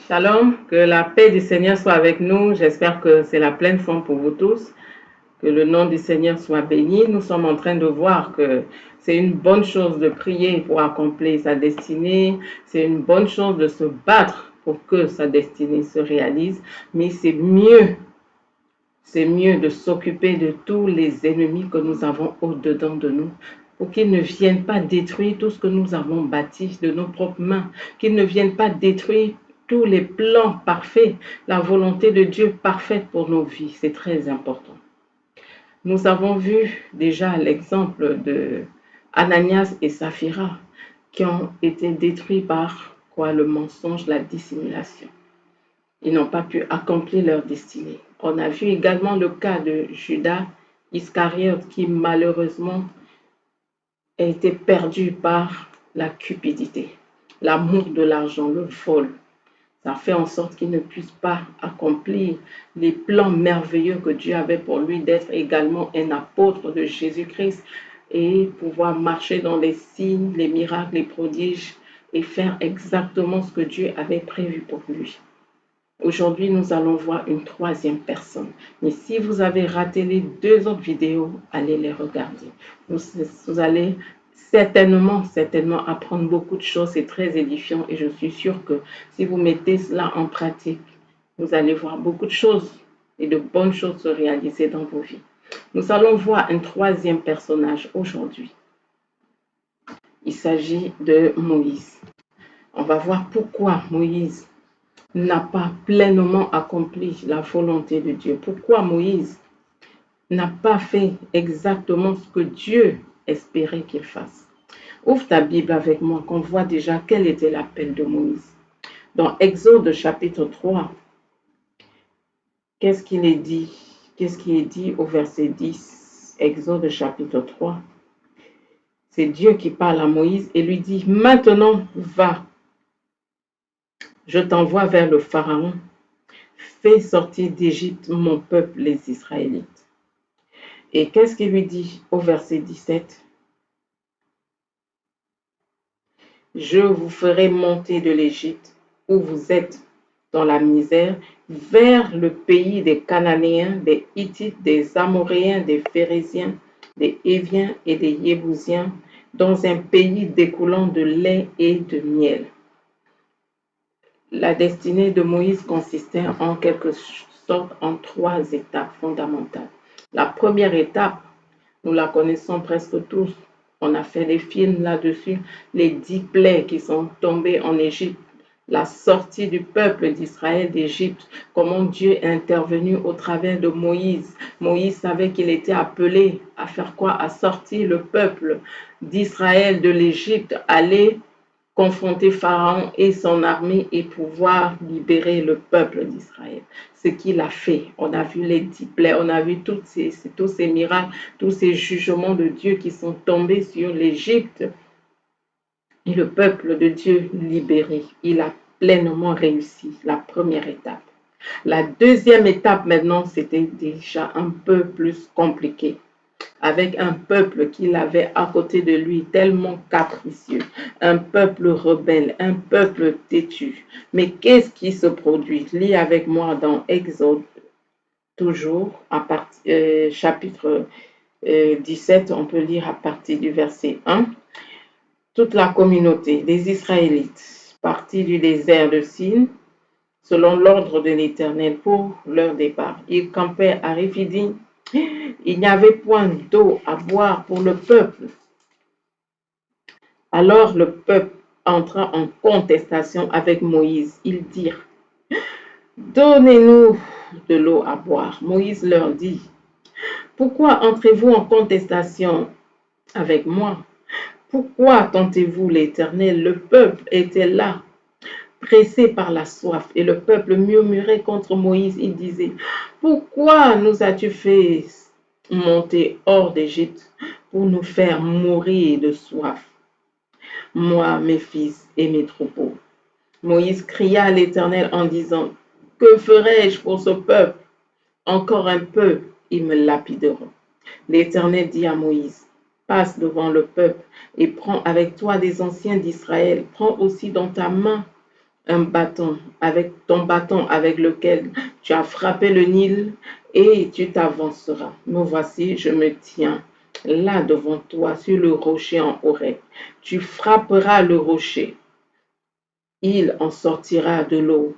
Shalom, que la paix du Seigneur soit avec nous. J'espère que c'est la pleine forme pour vous tous. Que le nom du Seigneur soit béni. Nous sommes en train de voir que c'est une bonne chose de prier pour accomplir sa destinée. C'est une bonne chose de se battre pour que sa destinée se réalise. Mais c'est mieux de s'occuper de tous les ennemis que nous avons au-dedans de nous, pour qu'ils ne viennent pas détruire tout ce que nous avons bâti de nos propres mains, qu'ils ne viennent pas détruire tous les plans parfaits, la volonté de Dieu parfaite pour nos vies. C'est très important. Nous avons vu déjà l'exemple de Ananias et Saphira qui ont été détruits par quoi? Le mensonge, la dissimulation. Ils n'ont pas pu accomplir leur destinée. On a vu également le cas de Judas Iscariote qui malheureusement a été perdu par la cupidité, l'amour de l'argent, le vol. Ça fait en sorte qu'il ne puisse pas accomplir les plans merveilleux que Dieu avait pour lui d'être également un apôtre de Jésus-Christ et pouvoir marcher dans les signes, les miracles, les prodiges et faire exactement ce que Dieu avait prévu pour lui. Aujourd'hui, nous allons voir une troisième personne. Mais si vous avez raté les deux autres vidéos, allez les regarder. Vous allez certainement apprendre beaucoup de choses. C'est très édifiant et je suis sûre que si vous mettez cela en pratique, vous allez voir beaucoup de choses et de bonnes choses se réaliser dans vos vies. Nous allons voir un troisième personnage aujourd'hui. Il s'agit de Moïse. On va voir pourquoi Moïse n'a pas pleinement accompli la volonté de Dieu. Pourquoi Moïse n'a pas fait exactement ce que Dieu espérait qu'il fasse. Ouvre ta Bible avec moi, qu'on voit déjà quel était l'appel de Moïse. Dans Exode chapitre 3, qu'est-ce qu'il est dit? Qu'est-ce qui est dit au verset 10? Exode chapitre 3. C'est Dieu qui parle à Moïse et lui dit, maintenant va, je t'envoie vers le Pharaon. Fais sortir d'Égypte mon peuple, les Israélites. Et qu'est-ce qu'il lui dit au verset 17? Je vous ferai monter de l'Égypte, où vous êtes dans la misère, vers le pays des Cananéens, des Hittites, des Amoréens, des Phérésiens, des Héviens et des Yébousiens, dans un pays découlant de lait et de miel. La destinée de Moïse consistait en quelque sorte en trois étapes fondamentales. La première étape, nous la connaissons presque tous. On a fait des films là-dessus, les 10 plaies qui sont tombées en Égypte, la sortie du peuple d'Israël d'Égypte, comment Dieu est intervenu au travers de Moïse. Moïse savait qu'il était appelé à faire quoi? À sortir le peuple d'Israël de l'Égypte, aller confronter Pharaon et son armée et pouvoir libérer le peuple d'Israël. Ce qu'il a fait, on a vu les 10 plaies, on a vu tous ces miracles, tous ces jugements de Dieu qui sont tombés sur l'Égypte et le peuple de Dieu libéré. Il a pleinement réussi la première étape. La deuxième étape maintenant, c'était déjà un peu plus compliqué, avec un peuple qu'il avait à côté de lui tellement capricieux, un peuple rebelle, un peuple têtu. Mais qu'est-ce qui se produit? Lis avec moi dans Exode, toujours, chapitre 17, on peut lire à partir du verset 1. Toute la communauté des Israélites partis du désert de Sin, selon l'ordre de l'Éternel pour leur départ. Ils campaient à Réphidim. Il n'y avait point d'eau à boire pour le peuple. Alors le peuple entra en contestation avec Moïse. Ils dirent, donnez-nous de l'eau à boire. Moïse leur dit, pourquoi entrez-vous en contestation avec moi? Pourquoi tentez-vous l'Éternel? Le peuple était là, pressé par la soif, et le peuple murmurait contre Moïse. Il disait, pourquoi nous as-tu fait monter hors d'Égypte pour nous faire mourir de soif, moi, mes fils et mes troupeaux? Moïse cria à l'Éternel en disant, que ferai-je pour ce peuple? Encore un peu, ils me lapideront. L'Éternel dit à Moïse, passe devant le peuple et prends avec toi des anciens d'Israël. Prends aussi dans ta main un bâton, avec ton bâton avec lequel tu as frappé le Nil et tu t'avanceras. Me voici, je me tiens là devant toi sur le rocher en Horeb. Tu frapperas le rocher, il en sortira de l'eau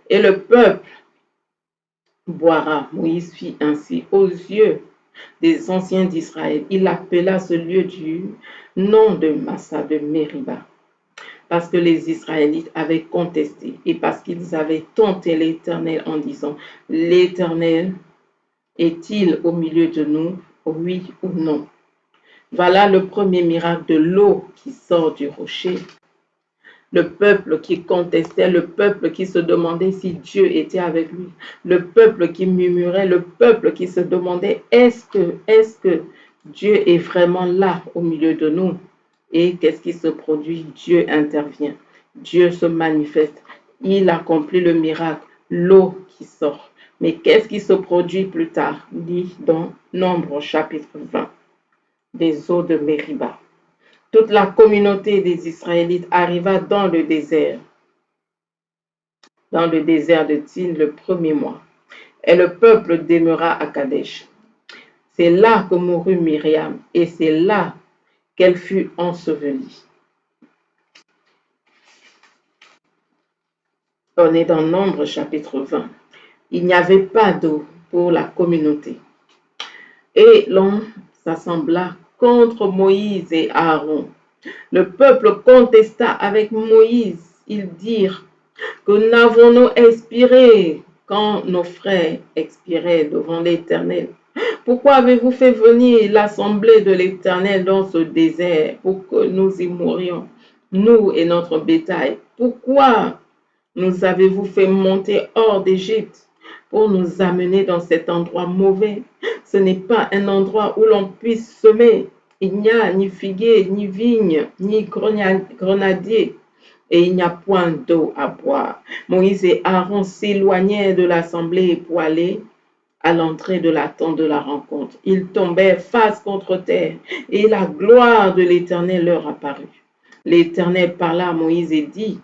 et le peuple boira. Moïse fit ainsi aux yeux des anciens d'Israël. Il appela ce lieu du nom de Massa de Mériba, parce que les Israélites avaient contesté et parce qu'ils avaient tenté l'Éternel en disant, l'Éternel est-il au milieu de nous, oui ou non? Voilà le premier miracle de l'eau qui sort du rocher. Le peuple qui contestait, le peuple qui se demandait si Dieu était avec lui, le peuple qui murmurait, le peuple qui se demandait est-ce que Dieu est vraiment là au milieu de nous? Et qu'est-ce qui se produit? Dieu intervient, Dieu se manifeste, il accomplit le miracle, l'eau qui sort. Mais qu'est-ce qui se produit plus tard? Dit dans Nombre chapitre 20, des eaux de Mériba. Toute la communauté des Israélites arriva dans le désert de Tsin le premier mois. Et le peuple demeura à Kadesh. C'est là que mourut Myriam et c'est là qu'elle fut ensevelie. On est dans Nombre chapitre 20. Il n'y avait pas d'eau pour la communauté. Et l'on s'assembla contre Moïse et Aaron. Le peuple contesta avec Moïse. Ils dirent, que n'avons-nous expiré quand nos frères expiraient devant l'Éternel? Pourquoi avez-vous fait venir l'assemblée de l'Éternel dans ce désert pour que nous y mourions, nous et notre bétail? Pourquoi nous avez-vous fait monter hors d'Égypte pour nous amener dans cet endroit mauvais? Ce n'est pas un endroit où l'on puisse semer. Il n'y a ni figuier, ni vigne, ni grenadier, et il n'y a point d'eau à boire. Moïse et Aaron s'éloignèrent de l'assemblée pour aller à l'entrée de la tente de la rencontre. Ils tombèrent face contre terre, et la gloire de l'Éternel leur apparut. L'Éternel parla à Moïse et dit,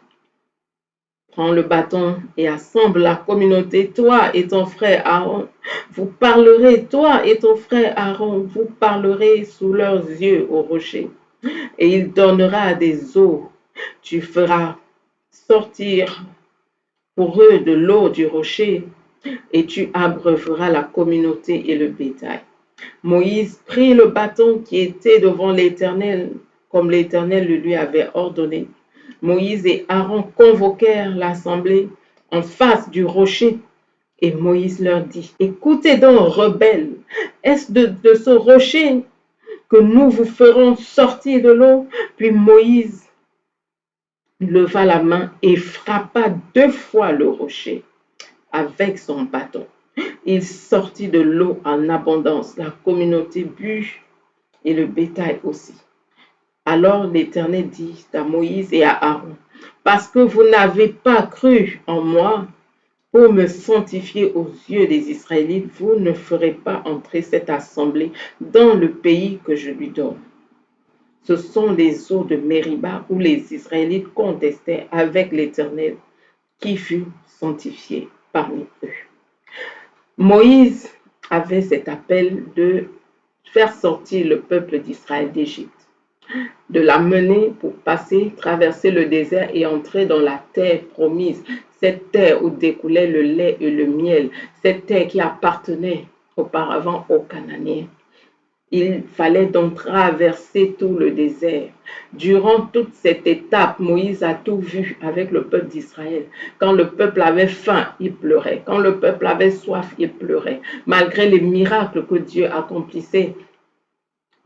prends le bâton et assemble la communauté, toi et ton frère Aaron. Vous parlerez, toi et ton frère Aaron, vous parlerez sous leurs yeux au rocher. Et il donnera des eaux. Tu feras sortir pour eux de l'eau du rocher, et tu abreuveras la communauté et le bétail. Moïse prit le bâton qui était devant l'Éternel, comme l'Éternel le lui avait ordonné. Moïse et Aaron convoquèrent l'assemblée en face du rocher, et Moïse leur dit, écoutez donc, rebelles, est-ce de ce rocher que nous vous ferons sortir de l'eau? Puis Moïse leva la main et frappa 2 fois le rocher avec son bâton. Il sortit de l'eau en abondance. La communauté but et le bétail aussi. Alors l'Éternel dit à Moïse et à Aaron, parce que vous n'avez pas cru en moi pour me sanctifier aux yeux des Israélites, vous ne ferez pas entrer cette assemblée dans le pays que je lui donne. Ce sont les eaux de Mériba où les Israélites contestaient avec l'Éternel qui fut sanctifié parmi eux. Moïse avait cet appel de faire sortir le peuple d'Israël d'Égypte, de la mener pour passer, traverser le désert et entrer dans la terre promise, cette terre où découlait le lait et le miel, cette terre qui appartenait auparavant aux Cananéens. Il fallait donc traverser tout le désert. Durant toute cette étape, Moïse a tout vu avec le peuple d'Israël. Quand le peuple avait faim, il pleurait. Quand le peuple avait soif, il pleurait. Malgré les miracles que Dieu accomplissait,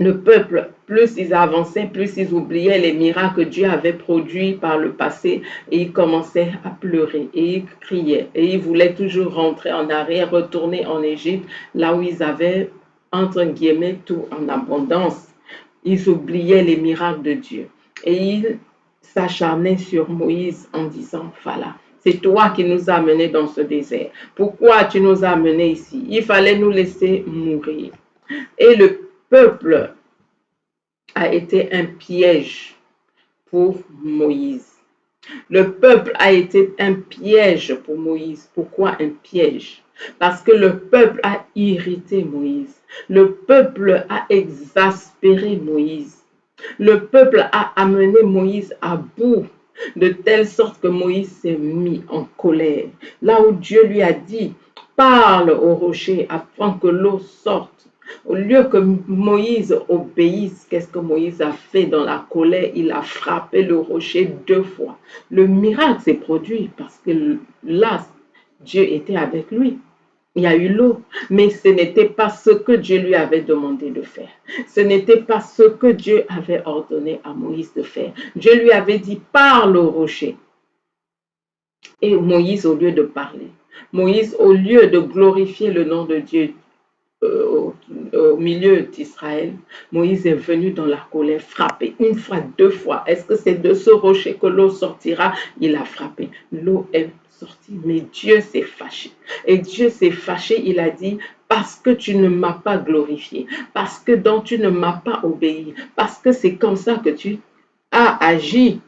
le peuple, plus ils avançaient, plus ils oubliaient les miracles que Dieu avait produits par le passé et ils commençaient à pleurer et ils criaient et ils voulaient toujours rentrer en arrière, retourner en Égypte, là où ils avaient entre guillemets tout en abondance. Ils oubliaient les miracles de Dieu et ils s'acharnaient sur Moïse en disant, voilà, c'est toi qui nous as menés dans ce désert. Pourquoi tu nous as menés ici? Il fallait nous laisser mourir. Et le peuple a été un piège pour Moïse. Le peuple a été un piège pour Moïse. Pourquoi un piège? Parce que le peuple a irrité Moïse. Le peuple a exaspéré Moïse. Le peuple a amené Moïse à bout, de telle sorte que Moïse s'est mis en colère. Là où Dieu lui a dit, parle au rocher afin que l'eau sorte. Au lieu que Moïse obéisse, qu'est-ce que Moïse a fait dans la colère? Il a frappé le rocher 2 fois. Le miracle s'est produit parce que là, Dieu était avec lui. Il y a eu l'eau, mais ce n'était pas ce que Dieu lui avait demandé de faire. Ce n'était pas ce que Dieu avait ordonné à Moïse de faire. Dieu lui avait dit, parle au rocher. Et Moïse, au lieu de parler, Moïse, au lieu de glorifier le nom de Dieu au milieu d'Israël, Moïse est venu dans la colère, frappé 1 fois, 2 fois. Est-ce que c'est de ce rocher que l'eau sortira? Il a frappé. L'eau est sortie, mais Dieu s'est fâché. Et Dieu s'est fâché, il a dit, parce que tu ne m'as pas glorifié, parce que donc tu ne m'as pas obéi, parce que c'est comme ça que tu as agi.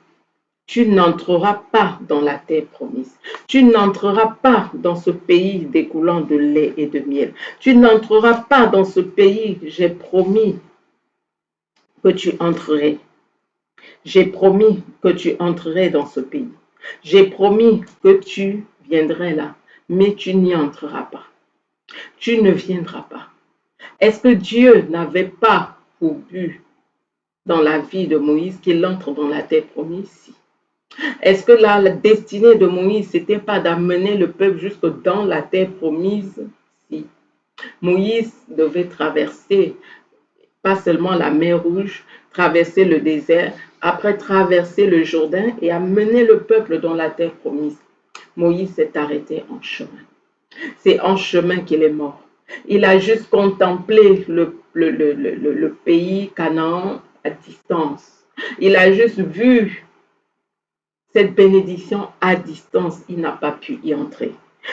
Tu n'entreras pas dans la terre promise. Tu n'entreras pas dans ce pays découlant de lait et de miel. Tu n'entreras pas dans ce pays que j'ai promis que tu entrerais. J'ai promis que tu entrerais dans ce pays. J'ai promis que tu viendrais là, mais tu n'y entreras pas. Tu ne viendras pas. Est-ce que Dieu n'avait pas pour but dans la vie de Moïse qu'il entre dans la terre promise? Si. Est-ce que la destinée de Moïse, c'était pas d'amener le peuple jusque dans la terre promise? Si. Moïse devait traverser pas seulement la mer Rouge, traverser le désert, après traverser le Jourdain et amener le peuple dans la terre promise. Moïse s'est arrêté en chemin. C'est en chemin qu'il est mort. Il a juste contemplé le pays Canaan à distance. Il a juste vu cette bénédiction à distance, il n'a pas pu y entrer.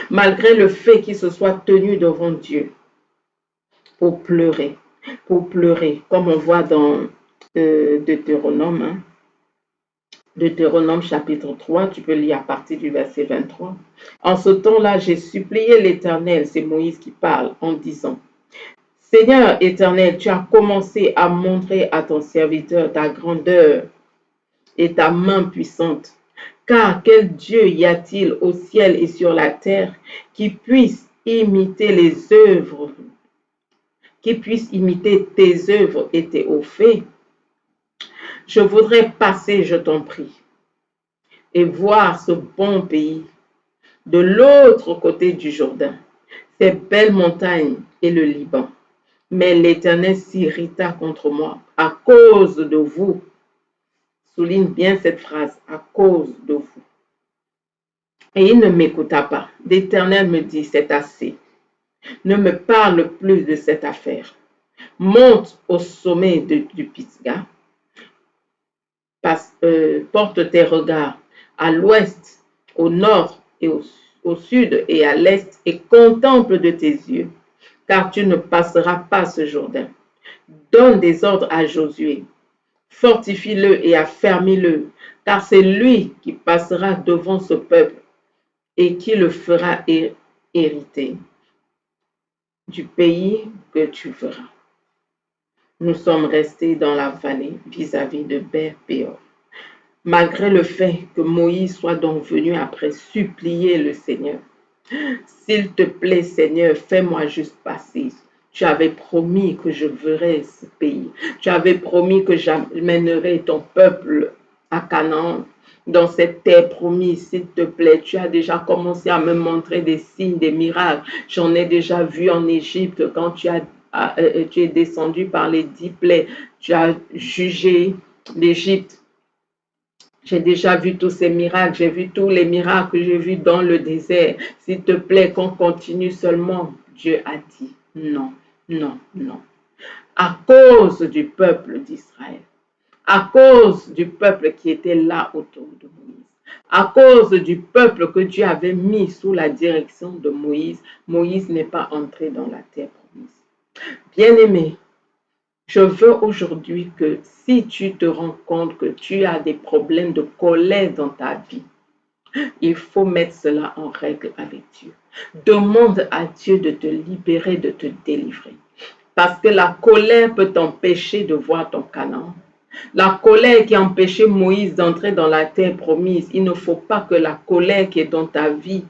Malgré le fait qu'il se soit tenu devant Dieu pour pleurer, comme on voit dans Deutéronome, Deutéronome chapitre 3, tu peux lire à partir du verset 23. En ce temps-là, j'ai supplié l'Éternel, c'est Moïse qui parle, en disant, Seigneur éternel, tu as commencé à montrer à ton serviteur ta grandeur et ta main puissante. Car quel Dieu y a-t-il au ciel et sur la terre qui puisse imiter les œuvres, qui puisse imiter tes œuvres et tes hauts faits? Je voudrais passer, je t'en prie, et voir ce bon pays de l'autre côté du Jourdain, ces belles montagnes et le Liban. Mais l'Éternel s'irrita contre moi à cause de vous. Souligne bien cette phrase, à cause de vous. Et il ne m'écouta pas. L'Éternel me dit, c'est assez. Ne me parle plus de cette affaire. Monte au sommet du Pisga. Porte tes regards à l'ouest, au nord et au sud et à l'est et contemple de tes yeux, car tu ne passeras pas ce Jourdain. Donne des ordres à Josué. Fortifie-le et affermis-le, car c'est lui qui passera devant ce peuple et qui le fera hériter du pays que tu feras. Nous sommes restés dans la vallée vis-à-vis de Ber-Péor. Malgré le fait que Moïse soit donc venu après supplier le Seigneur. S'il te plaît, Seigneur, fais-moi juste passer. Tu avais promis que je verrais ce pays. Tu avais promis que j'amènerais ton peuple à Canaan, dans cette terre promise. S'il te plaît, tu as déjà commencé à me montrer des signes, des miracles. J'en ai déjà vu en Égypte quand tu es descendu par les 10 plaies. Tu as jugé l'Égypte. J'ai déjà vu tous ces miracles, j'ai vu tous les miracles que j'ai vus dans le désert. S'il te plaît, qu'on continue seulement. Dieu a dit non, non, non. À cause du peuple d'Israël, à cause du peuple qui était là autour de Moïse, à cause du peuple que Dieu avait mis sous la direction de Moïse, Moïse n'est pas entré dans la terre promise. Bien-aimé, Je veux aujourd'hui que si tu te rends compte que tu as des problèmes de colère dans ta vie, il faut mettre cela en règle avec Dieu. Demande à Dieu de te libérer, de te délivrer. Parce que la colère peut t'empêcher de voir ton Canaan. La colère qui a empêché Moïse d'entrer dans la terre promise, il ne faut pas que la colère qui est dans ta vie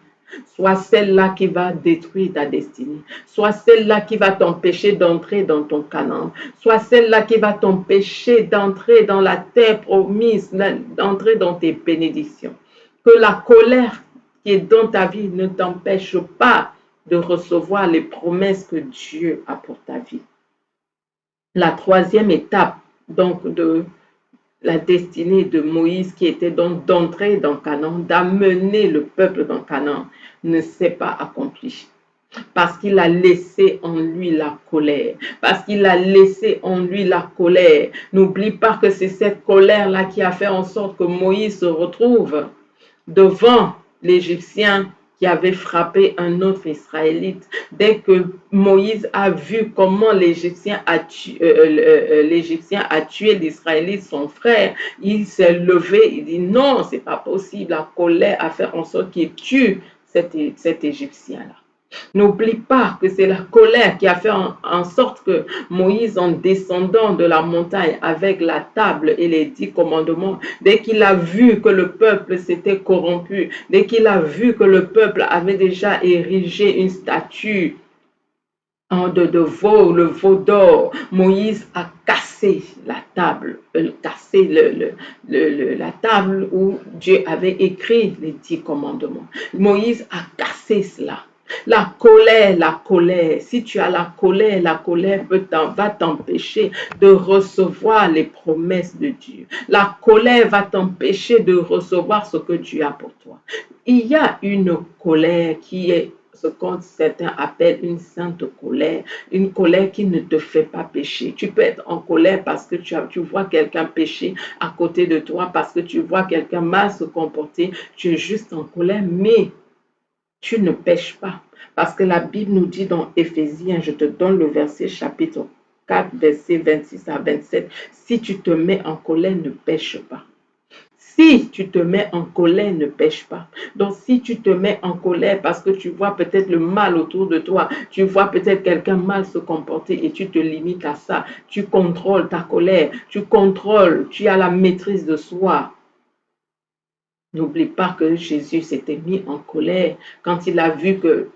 soit celle-là qui va détruire ta destinée, soit celle-là qui va t'empêcher d'entrer dans ton Canaan, soit celle-là qui va t'empêcher d'entrer dans la terre promise, d'entrer dans tes bénédictions. Que la colère qui est dans ta vie ne t'empêche pas de recevoir les promesses que Dieu a pour ta vie. La troisième étape, donc, de la destinée de Moïse, qui était donc d'entrer dans Canaan, d'amener le peuple dans Canaan, ne s'est pas accomplie. Parce qu'il a laissé en lui la colère. Parce qu'il a laissé en lui la colère. N'oublie pas que c'est cette colère-là qui a fait en sorte que Moïse se retrouve devant l'Égyptien qui avait frappé un autre Israélite. Dès que Moïse a vu comment l'Égyptien a tué l'Israélite, son frère, il s'est levé, il dit non, c'est pas possible, la colère a fait en sorte qu'il tue cet Égyptien-là. N'oublie pas que c'est la colère qui a fait en sorte que Moïse, en descendant de la montagne avec la table et les 10 commandements, dès qu'il a vu que le peuple s'était corrompu, dès qu'il a vu que le peuple avait déjà érigé une statue de veau, le veau d'or, Moïse a cassé la table, la table où Dieu avait écrit les 10 commandements. Moïse a cassé cela. La colère, si tu as la colère va t'empêcher de recevoir les promesses de Dieu. La colère va t'empêcher de recevoir ce que Dieu a pour toi. Il y a une colère qui est ce que certains appellent une sainte colère, une colère qui ne te fait pas pécher. Tu peux être en colère parce que tu vois quelqu'un pécher à côté de toi, parce que tu vois quelqu'un mal se comporter, tu es juste en colère, mais tu ne pèches pas. Parce que la Bible nous dit dans Éphésiens, je te donne le verset chapitre 4, verset 26 à 27, si tu te mets en colère, ne pêche pas. Si tu te mets en colère, ne pêche pas. Donc, si tu te mets en colère parce que tu vois peut-être le mal autour de toi, tu vois peut-être quelqu'un mal se comporter et tu te limites à ça, tu contrôles ta colère, tu contrôles, tu as la maîtrise de soi. N'oublie pas que Jésus s'était mis en colère quand il a vu que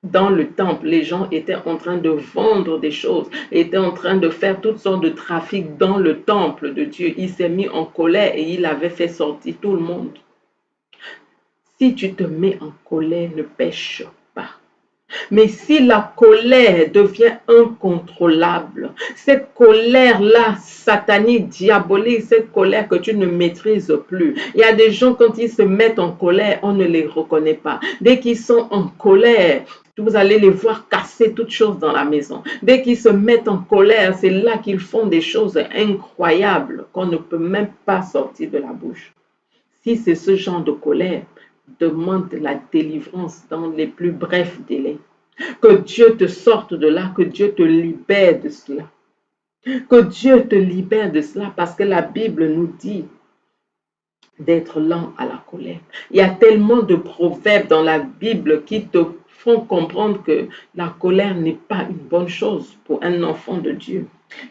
dans le temple, les gens étaient en train de vendre des choses, étaient en train de faire toutes sortes de trafics dans le temple de Dieu. Il s'est mis en colère et il avait fait sortir tout le monde. Si tu te mets en colère, ne pêche pas. Mais si la colère devient incontrôlable, cette colère-là, satanique, diabolique, cette colère que tu ne maîtrises plus. Il y a des gens, quand ils se mettent en colère, on ne les reconnaît pas. Dès qu'ils sont en colère, vous allez les voir casser toutes choses dans la maison. Dès qu'ils se mettent en colère, c'est là qu'ils font des choses incroyables qu'on ne peut même pas sortir de la bouche. Si c'est ce genre de colère, demande la délivrance dans les plus brefs délais. Que Dieu te sorte de là, que Dieu te libère de cela. Que Dieu te libère de cela parce que la Bible nous dit d'être lent à la colère. Il y a tellement de proverbes dans la Bible qui te font comprendre que la colère n'est pas une bonne chose pour un enfant de Dieu.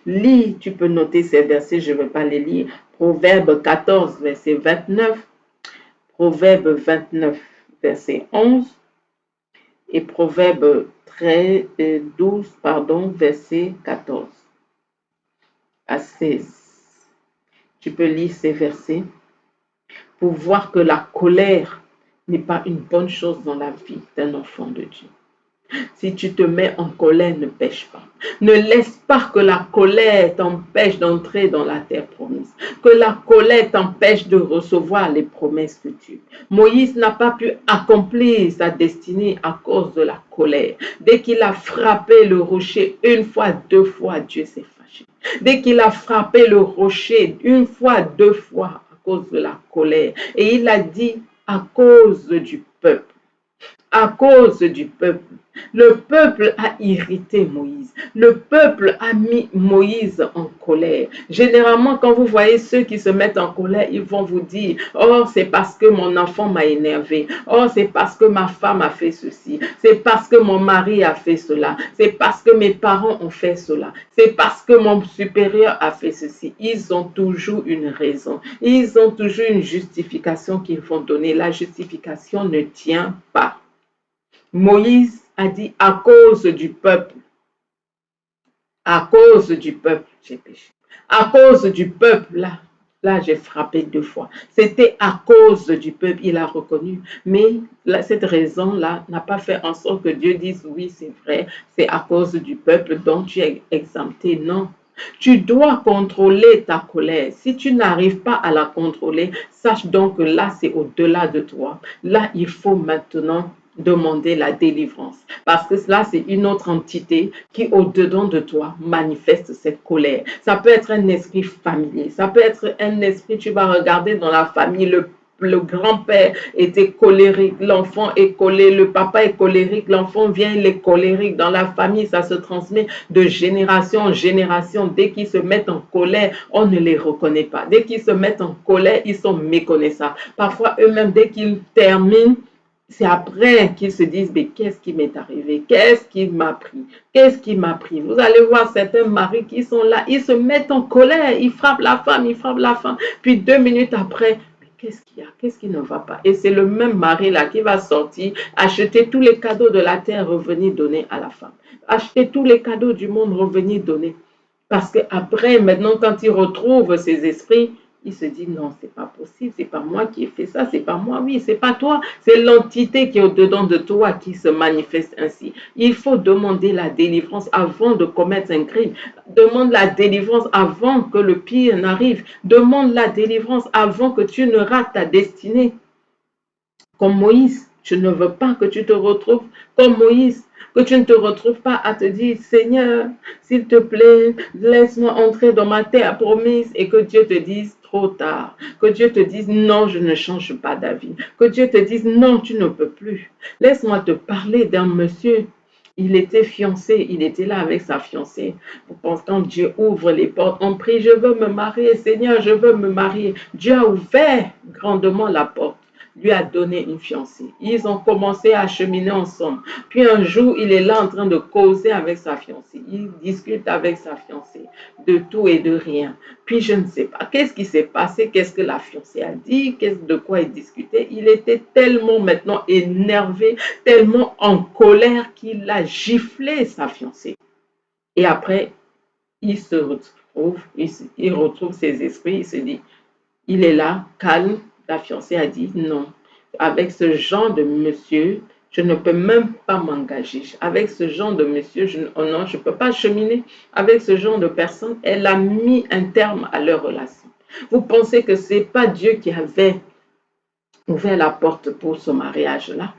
Lis, tu peux noter ces versets, je ne vais pas les lire. Proverbe 14, verset 29. Proverbe 29, verset 11. Et Proverbe 12, verset 14 à 16. Tu peux lire ces versets pour voir que la colère n'est pas une bonne chose dans la vie d'un enfant de Dieu. Si tu te mets en colère, ne pêche pas. Ne laisse pas que la colère t'empêche d'entrer dans la terre promise. Que la colère t'empêche de recevoir les promesses de Dieu. Moïse n'a pas pu accomplir sa destinée à cause de la colère. Dès qu'il a frappé le rocher une fois, deux fois, Dieu s'est fâché. Dès qu'il a frappé le rocher une fois, deux fois, à cause de la colère. Et il a dit à cause du peuple. À cause du peuple. Le peuple a irrité Moïse. Le peuple a mis Moïse en colère. Généralement, quand vous voyez ceux qui se mettent en colère, ils vont vous dire, oh, c'est parce que mon enfant m'a énervé. Oh, c'est parce que ma femme a fait ceci. C'est parce que mon mari a fait cela. C'est parce que mes parents ont fait cela. C'est parce que mon supérieur a fait ceci. Ils ont toujours une raison. Ils ont toujours une justification qu'ils vont donner. La justification ne tient pas. Moïse a dit à cause du peuple, j'ai péché. À cause du peuple, là j'ai frappé 2 fois. C'était à cause du peuple, il a reconnu. Mais là, cette raison-là n'a pas fait en sorte que Dieu dise oui, c'est vrai, c'est à cause du peuple dont tu es exempté. Non. Tu dois contrôler ta colère. Si tu n'arrives pas à la contrôler, sache donc que là, c'est au-delà de toi. Là, il faut maintenant demander la délivrance. Parce que là, c'est une autre entité qui, au-dedans de toi, manifeste cette colère. Ça peut être un esprit familier. Ça peut être un esprit, tu vas regarder dans la famille, le grand-père était colérique, l'enfant est colérique, le papa est colérique, l'enfant vient, il est colérique. Dans la famille, ça se transmet de génération en génération. Dès qu'ils se mettent en colère, on ne les reconnaît pas. Dès qu'ils se mettent en colère, ils sont méconnaissables. Parfois, eux-mêmes, dès qu'ils terminent, c'est après qu'ils se disent, mais qu'est-ce qui m'est arrivé? Qu'est-ce qui m'a pris? Qu'est-ce qui m'a pris? Vous allez voir certains maris qui sont là, ils se mettent en colère, ils frappent la femme, ils frappent la femme. Puis 2 minutes après, qu'est-ce qu'il y a? Qu'est-ce qui ne va pas? Et c'est le même mari-là qui va sortir, acheter tous les cadeaux de la terre, revenir donner à la femme. Acheter tous les cadeaux du monde, revenir donner. Parce qu'après, maintenant, quand il retrouve ses esprits, il se dit non, c'est pas possible, c'est pas moi qui ai fait ça, c'est pas moi, oui, c'est pas toi, c'est l'entité qui est au-dedans de toi qui se manifeste ainsi. Il faut demander la délivrance avant de commettre un crime. Demande la délivrance avant que le pire n'arrive. Demande la délivrance avant que tu ne rates ta destinée. Comme Moïse, je ne veux pas que tu te retrouves comme Moïse, que tu ne te retrouves pas à te dire, Seigneur, s'il te plaît, laisse-moi entrer dans ma terre promise et que Dieu te dise trop tard, que Dieu te dise non, je ne change pas d'avis, que Dieu te dise non, tu ne peux plus. Laisse-moi te parler d'un monsieur. Il était fiancé, il était là avec sa fiancée. Quand Dieu ouvre les portes, on prie, je veux me marier, Seigneur, je veux me marier. Dieu a ouvert grandement la porte, lui a donné une fiancée. Ils ont commencé à cheminer ensemble. Puis un jour, il est là en train de causer avec sa fiancée. Il discute avec sa fiancée de tout et de rien. Puis je ne sais pas, qu'est-ce qui s'est passé, qu'est-ce que la fiancée a dit, de quoi il discutait. Il était tellement maintenant énervé, tellement en colère qu'il a giflé sa fiancée. Et après, il se retrouve, il retrouve ses esprits, il se dit, il est là, calme. La fiancée a dit non. Avec ce genre de monsieur, je ne peux même pas m'engager. Avec ce genre de monsieur, je ne peux pas cheminer. Avec ce genre de personne, elle a mis un terme à leur relation. Vous pensez que ce n'est pas Dieu qui avait ouvert la porte pour ce mariage-là?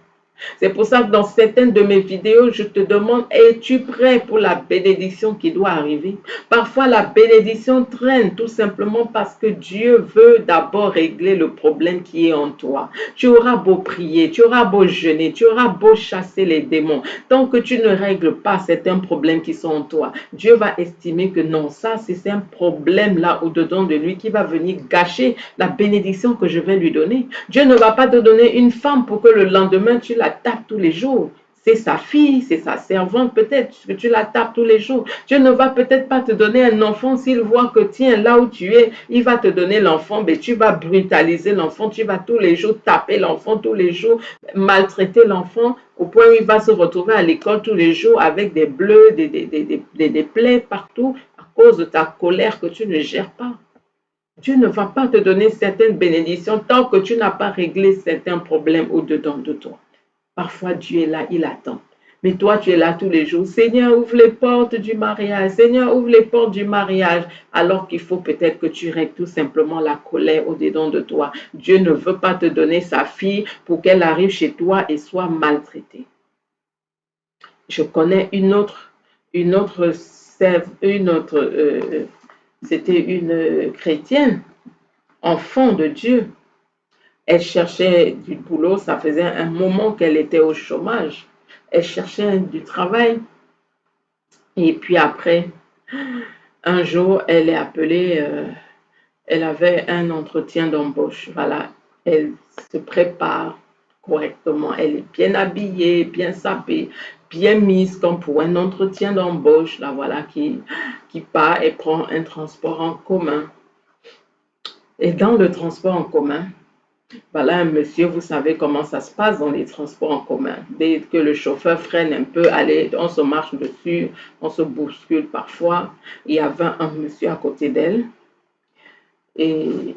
C'est pour ça que dans certaines de mes vidéos, je te demande, es-tu prêt pour la bénédiction qui doit arriver? Parfois, la bénédiction traîne tout simplement parce que Dieu veut d'abord régler le problème qui est en toi. Tu auras beau prier, tu auras beau jeûner, tu auras beau chasser les démons. Tant que tu ne règles pas certains problèmes qui sont en toi, Dieu va estimer que non, ça c'est un problème là au-dedans de lui qui va venir gâcher la bénédiction que je vais lui donner. Dieu ne va pas te donner une femme pour que le lendemain tu la tapes tous les jours. C'est sa fille, c'est sa servante peut-être que tu la tapes tous les jours. Dieu ne va peut-être pas te donner un enfant s'il voit que tiens, là où tu es, il va te donner l'enfant, mais tu vas brutaliser l'enfant, tu vas tous les jours taper l'enfant, tous les jours maltraiter l'enfant au point où il va se retrouver à l'école tous les jours avec des bleus, des plaies partout à cause de ta colère que tu ne gères pas. Dieu ne va pas te donner certaines bénédictions tant que tu n'as pas réglé certains problèmes au-dedans de toi. Parfois, Dieu est là, il attend. Mais toi, tu es là tous les jours. Seigneur, ouvre les portes du mariage. Seigneur, ouvre les portes du mariage. Alors qu'il faut peut-être que tu règles tout simplement la colère au-dedans de toi. Dieu ne veut pas te donner sa fille pour qu'elle arrive chez toi et soit maltraitée. Je connais c'était une chrétienne, enfant de Dieu. Elle cherchait du boulot, ça faisait un moment qu'elle était au chômage. Elle cherchait du travail. Et puis après, un jour, elle est appelée, elle avait un entretien d'embauche. Voilà, elle se prépare correctement. Elle est bien habillée, bien sapée, bien mise comme pour un entretien d'embauche. Là, voilà, qui part et prend un transport en commun. Et dans le transport en commun, voilà un monsieur, vous savez comment ça se passe dans les transports en commun. Dès que le chauffeur freine un peu, allez, on se marche dessus, on se bouscule parfois. Il y avait un monsieur à côté d'elle. Et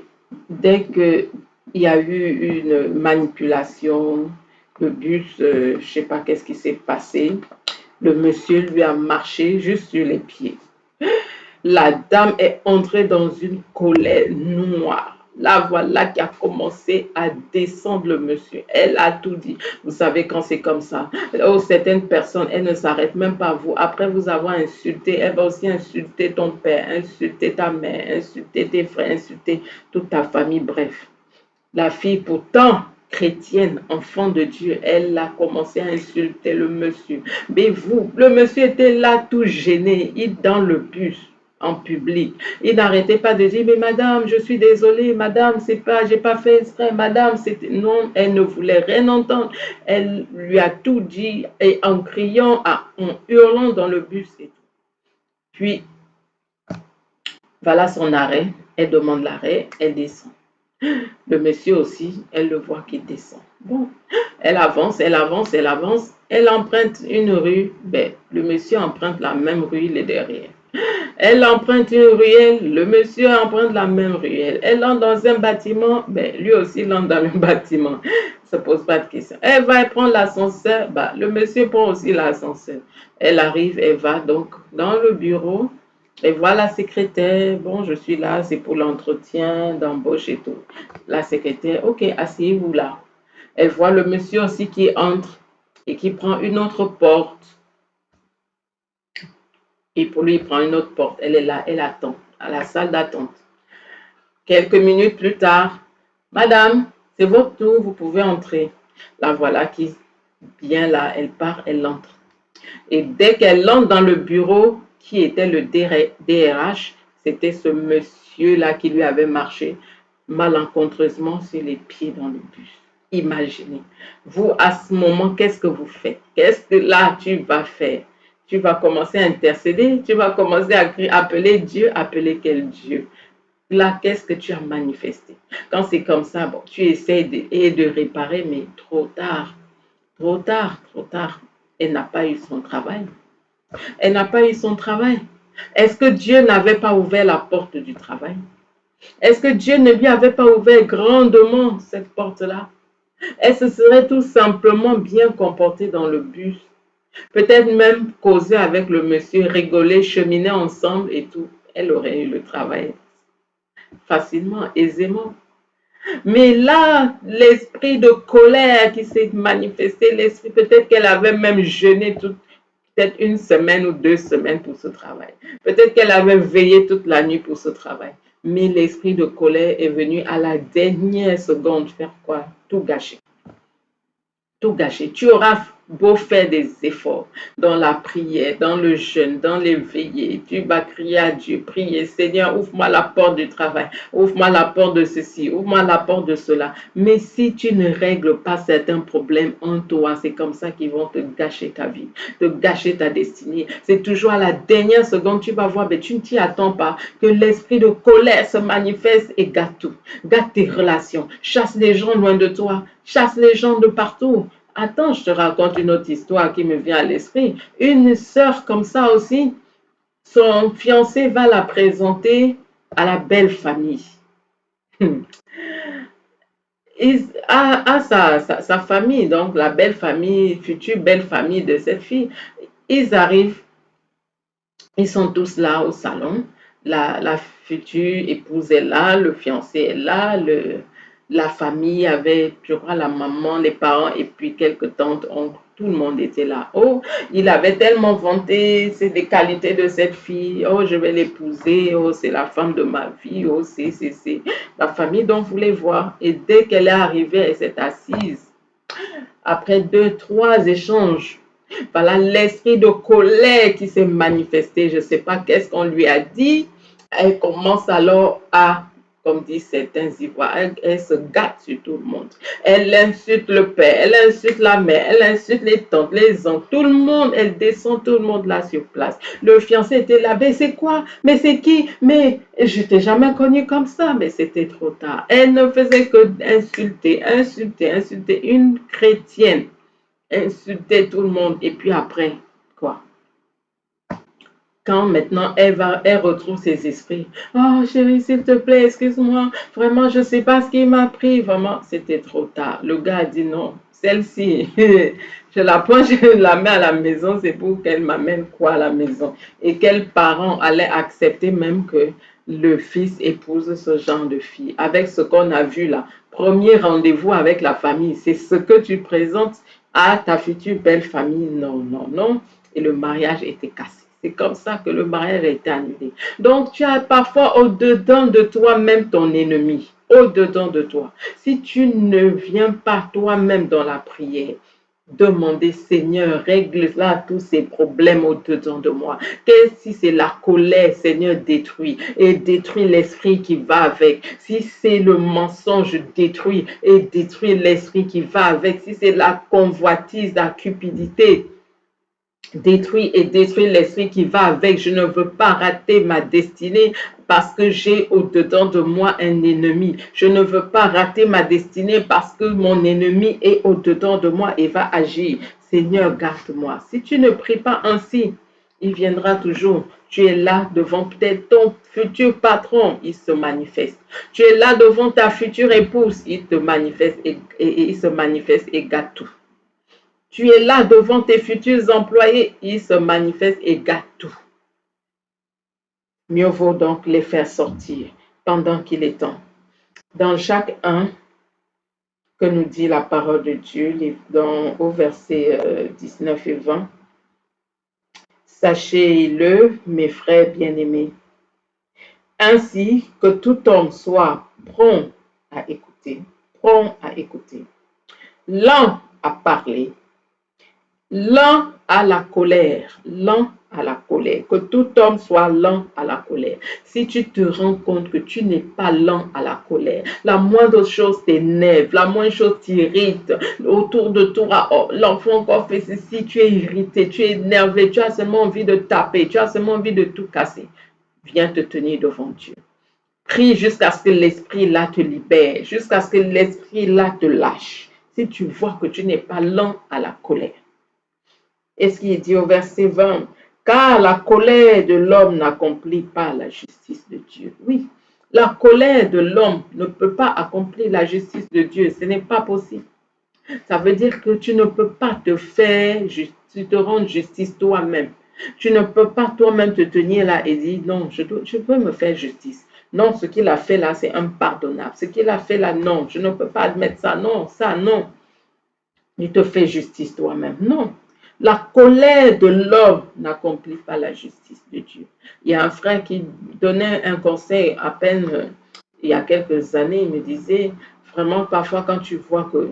dès qu'il y a eu une manipulation, le bus, je ne sais pas qu'est-ce qui s'est passé, le monsieur lui a marché juste sur les pieds. La dame est entrée dans une colère noire. Là, voilà qui a commencé à descendre le monsieur. Elle a tout dit. Vous savez, quand c'est comme ça, oh, certaines personnes, elles ne s'arrêtent même pas à vous. Après vous avoir insulté, elle va aussi insulter ton père, insulter ta mère, insulter tes frères, insulter toute ta famille. Bref, la fille, pourtant chrétienne, enfant de Dieu, elle a commencé à insulter le monsieur. Mais vous, le monsieur était là tout gêné, il dans le bus en public. Il n'arrêtait pas de dire, mais madame, je suis désolée, madame, c'est pas, j'ai pas fait exprès, madame, c'était, non, elle ne voulait rien entendre. Elle lui a tout dit et en criant, en hurlant dans le bus et tout. Puis, voilà son arrêt, elle demande l'arrêt, elle descend. Le monsieur aussi, elle le voit qui descend. Bon, elle avance, elle avance, elle avance, elle emprunte une rue, ben, le monsieur emprunte la même rue, il est derrière. Elle emprunte une ruelle, le monsieur emprunte la même ruelle. Elle entre dans un bâtiment, ben, lui aussi il entre dans le bâtiment. Ça ne pose pas de question. Elle va prendre l'ascenseur, ben, le monsieur prend aussi l'ascenseur. Elle arrive, elle va donc dans le bureau. Et voit la secrétaire, bon, je suis là, c'est pour l'entretien d'embauche et tout. La secrétaire, ok, asseyez-vous là. Elle voit le monsieur aussi qui entre et qui prend une autre porte. Et pour lui, il prend une autre porte. Elle est là, elle attend, à la salle d'attente. Quelques minutes plus tard, madame, c'est votre tour, vous pouvez entrer. La voilà qui vient là, elle part, elle entre. Et dès qu'elle entre dans le bureau, qui était le DRH, c'était ce monsieur-là qui lui avait marché malencontreusement sur les pieds dans le bus. Imaginez, vous à ce moment, qu'est-ce que vous faites? Qu'est-ce que là tu vas faire? Tu vas commencer à intercéder, tu vas commencer à appeler Dieu, appeler quel Dieu? Là, qu'est-ce que tu as manifesté? Quand c'est comme ça, bon, tu essaies de réparer, mais trop tard, trop tard, trop tard. Elle n'a pas eu son travail. Elle n'a pas eu son travail. Est-ce que Dieu n'avait pas ouvert la porte du travail? Est-ce que Dieu ne lui avait pas ouvert grandement cette porte-là? Elle se serait tout simplement bien comportée dans le bus. Peut-être même causer avec le monsieur, rigoler, cheminer ensemble et tout. Elle aurait eu le travail facilement, aisément. Mais là, l'esprit de colère qui s'est manifesté, l'esprit, peut-être qu'elle avait même jeûné peut-être une semaine ou 2 semaines pour ce travail. Peut-être qu'elle avait veillé toute la nuit pour ce travail. Mais l'esprit de colère est venu à la dernière seconde faire quoi? Tout gâcher. Tout gâcher. Tu auras beau faire des efforts dans la prière, dans le jeûne, dans les veillées, tu vas crier à Dieu, prier, Seigneur, ouvre-moi la porte du travail, ouvre-moi la porte de ceci, ouvre-moi la porte de cela. Mais si tu ne règles pas certains problèmes en toi, c'est comme ça qu'ils vont te gâcher ta vie, te gâcher ta destinée. C'est toujours à la dernière seconde, tu vas voir, mais tu ne t'y attends pas, que l'esprit de colère se manifeste et gâte tout. Gâte tes relations, chasse les gens loin de toi, chasse les gens de partout. Attends, je te raconte une autre histoire qui me vient à l'esprit. Une sœur comme ça aussi, son fiancé va la présenter à la belle famille. À sa famille, donc la belle famille, future belle famille de cette fille. Ils arrivent, ils sont tous là au salon. La future épouse est là, le fiancé est là, la famille avait, je crois, la maman, les parents et puis quelques tantes, oncles, tout le monde était là. Oh, il avait tellement vanté c'est des qualités de cette fille. Oh, je vais l'épouser. Oh, c'est la femme de ma vie. Oh, c'est la famille dont vous voulez voir. Et dès qu'elle est arrivée, elle s'est assise. Après 2, 3 échanges, Voilà l'esprit de colère qui s'est manifesté. Je ne sais pas qu'est-ce qu'on lui a dit. Elle commence alors à, comme disent certains Ivoiriens, elle se gâte sur tout le monde. Elle insulte le père, elle insulte la mère, elle insulte les tantes, les oncles, tout le monde. Elle descend tout le monde là sur place. Le fiancé était là, mais c'est quoi? Mais c'est qui? Mais je t'ai jamais connu comme ça. Mais c'était trop tard. Elle ne faisait que insulter, insulter, insulter une chrétienne, insulter tout le monde. Et puis après, quoi? Quand maintenant elle retrouve ses esprits. Oh chérie, s'il te plaît, excuse-moi. Vraiment, je ne sais pas ce qui m'a pris. Vraiment, c'était trop tard. Le gars a dit non. Celle-ci, je la prends, je la mets à la maison. C'est pour qu'elle m'amène quoi à la maison. Et quels parents allaient accepter même que le fils épouse ce genre de fille. Avec ce qu'on a vu là. Premier rendez-vous avec la famille. C'est ce que tu présentes à ta future belle famille. Non, non, non. Et le mariage était cassé. C'est comme ça que le mariage a été annulé. Donc, tu as parfois au-dedans de toi-même ton ennemi. Au-dedans de toi. Si tu ne viens pas toi-même dans la prière, demander, Seigneur, règle là tous ces problèmes au-dedans de moi. Si c'est la colère, Seigneur, détruis et détruis l'esprit qui va avec. Si c'est le mensonge, détruis et détruis l'esprit qui va avec. Si c'est la convoitise, la cupidité, détruis et détruis l'esprit qui va avec. Je ne veux pas rater ma destinée parce que j'ai au-dedans de moi un ennemi. Je ne veux pas rater ma destinée parce que mon ennemi est au-dedans de moi et va agir. Seigneur, garde-moi. Si tu ne pries pas ainsi, il viendra toujours. Tu es là devant peut-être ton futur patron, il se manifeste. Tu es là devant ta future épouse, il te manifeste et il se manifeste et gâte tout. Tu es là devant tes futurs employés, ils se manifestent et gâtent tout. Mieux vaut donc les faire sortir pendant qu'il est temps. Dans Jacques 1, que nous dit la parole de Dieu, au verset 19 et 20, sachez-le, mes frères bien-aimés, ainsi que tout homme soit prompt à écouter, lent à parler, lent à la colère, lent à la colère, que tout homme soit lent à la colère. Si tu te rends compte que tu n'es pas lent à la colère, la moindre chose t'énerve, la moindre chose t'irrite, autour de toi, oh, l'enfant encore fait ceci, tu es irrité, tu es énervé, tu as seulement envie de taper, tu as seulement envie de tout casser, viens te tenir devant Dieu. Prie jusqu'à ce que l'esprit là te libère, jusqu'à ce que l'esprit là te lâche. Si tu vois que tu n'es pas lent à la colère. Et ce qui est dit au verset 20, car la colère de l'homme n'accomplit pas la justice de Dieu. Oui, la colère de l'homme ne peut pas accomplir la justice de Dieu. Ce n'est pas possible. Ça veut dire que tu ne peux pas te rendre justice toi-même. Tu ne peux pas toi-même te tenir là et dire non, je peux me faire justice. Non, ce qu'il a fait là, c'est impardonnable. Ce qu'il a fait là, non, je ne peux pas admettre ça. Non, ça, non. Tu te fais justice toi-même. Non. La colère de l'homme n'accomplit pas la justice de Dieu. Il y a un frère qui donnait un conseil à peine il y a quelques années. Il me disait, vraiment, parfois quand tu vois que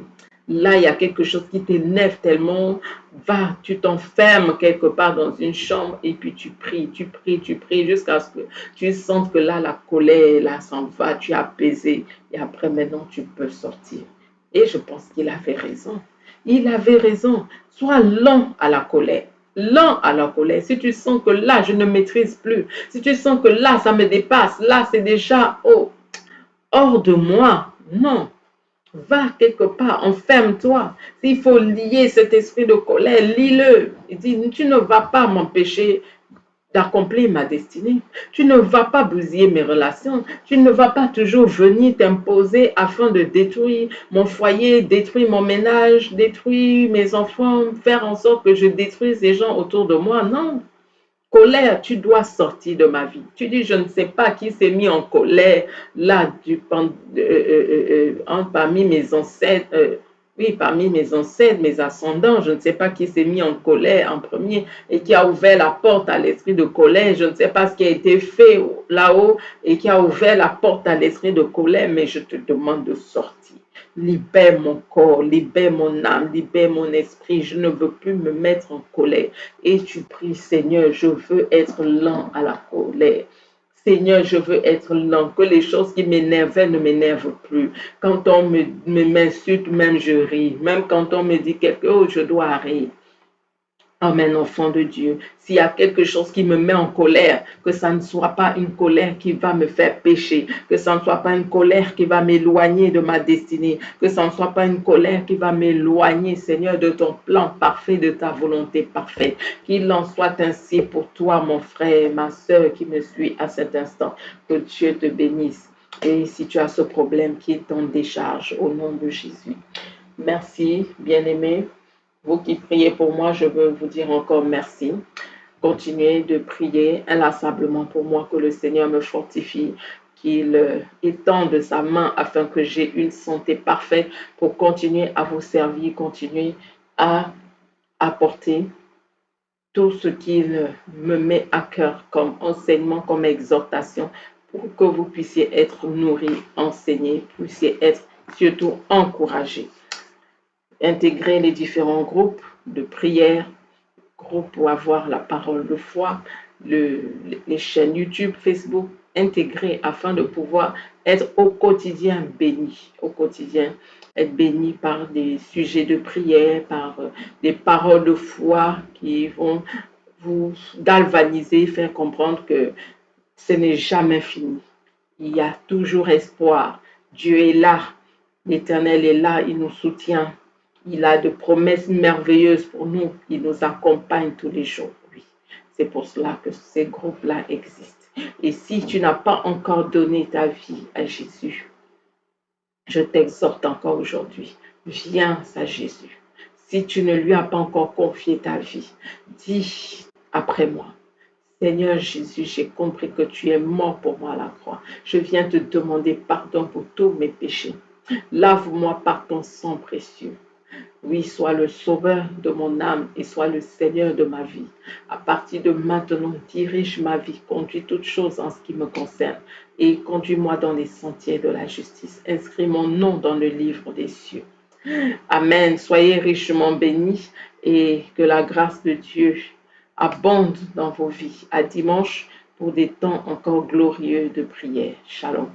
là, il y a quelque chose qui t'énerve tellement, va, tu t'enfermes quelque part dans une chambre et puis tu pries, jusqu'à ce que tu sentes que là, la colère, là, s'en va, tu es apaisé. Et après, maintenant, tu peux sortir. Et je pense qu'il avait raison. Il avait raison. Sois lent à la colère. Lent à la colère. Si tu sens que là, je ne maîtrise plus, si tu sens que là, ça me dépasse, là, c'est déjà hors de moi. Non. Va quelque part, enferme-toi. S'il faut lier cet esprit de colère, lis-le. Il dit, tu ne vas pas m'empêcher d'accomplir ma destinée. Tu ne vas pas bousiller mes relations. Tu ne vas pas toujours venir t'imposer afin de détruire mon foyer, détruire mon ménage, détruire mes enfants, faire en sorte que je détruise les gens autour de moi. Non. Colère, tu dois sortir de ma vie. Tu dis, je ne sais pas qui s'est mis en colère là parmi mes ancêtres. Oui, parmi mes ancêtres, mes ascendants, je ne sais pas qui s'est mis en colère en premier et qui a ouvert la porte à l'esprit de colère. Je ne sais pas ce qui a été fait là-haut et qui a ouvert la porte à l'esprit de colère, mais je te demande de sortir. Libère mon corps, libère mon âme, libère mon esprit. Je ne veux plus me mettre en colère. Et tu pries, Seigneur, je veux être lent à la colère. Seigneur, je veux être lent, que les choses qui m'énervaient ne m'énervent plus. Quand on m'insulte, même je ris. Même quand on me dit quelque chose, je dois rire. Amen, enfant de Dieu. S'il y a quelque chose qui me met en colère, que ça ne soit pas une colère qui va me faire pécher, que ça ne soit pas une colère qui va m'éloigner de ma destinée, que ça ne soit pas une colère qui va m'éloigner, Seigneur, de ton plan parfait, de ta volonté parfaite. Qu'il en soit ainsi pour toi, mon frère, ma soeur qui me suit à cet instant. Que Dieu te bénisse. Et si tu as ce problème, qu'il t'en décharge au nom de Jésus. Merci, bien-aimés. Vous qui priez pour moi, je veux vous dire encore merci. Continuez de prier inlassablement pour moi, que le Seigneur me fortifie, qu'il étende sa main afin que j'ai une santé parfaite pour continuer à vous servir, continuer à apporter tout ce qu'il me met à cœur comme enseignement, comme exhortation, pour que vous puissiez être nourris, enseignés, puissiez être surtout encouragés. Intégrer les différents groupes de prière, groupes pour avoir la parole de foi, les chaînes YouTube, Facebook, intégrer afin de pouvoir être au quotidien béni, au quotidien être béni par des sujets de prière, par des paroles de foi qui vont vous galvaniser, faire comprendre que ce n'est jamais fini. Il y a toujours espoir. Dieu est là. L'Éternel est là. Il nous soutient. Il a de promesses merveilleuses pour nous. Il nous accompagne tous les jours. Oui. C'est pour cela que ces groupes-là existent. Et si tu n'as pas encore donné ta vie à Jésus, je t'exhorte encore aujourd'hui. Viens à Jésus. Si tu ne lui as pas encore confié ta vie, dis après moi. Seigneur Jésus, j'ai compris que tu es mort pour moi à la croix. Je viens te demander pardon pour tous mes péchés. Lave-moi par ton sang précieux. Oui, sois le sauveur de mon âme et sois le Seigneur de ma vie. À partir de maintenant, dirige ma vie, conduis toutes choses en ce qui me concerne et conduis-moi dans les sentiers de la justice. Inscris mon nom dans le livre des cieux. Amen. Soyez richement bénis et que la grâce de Dieu abonde dans vos vies. À dimanche pour des temps encore glorieux de prière. Shalom.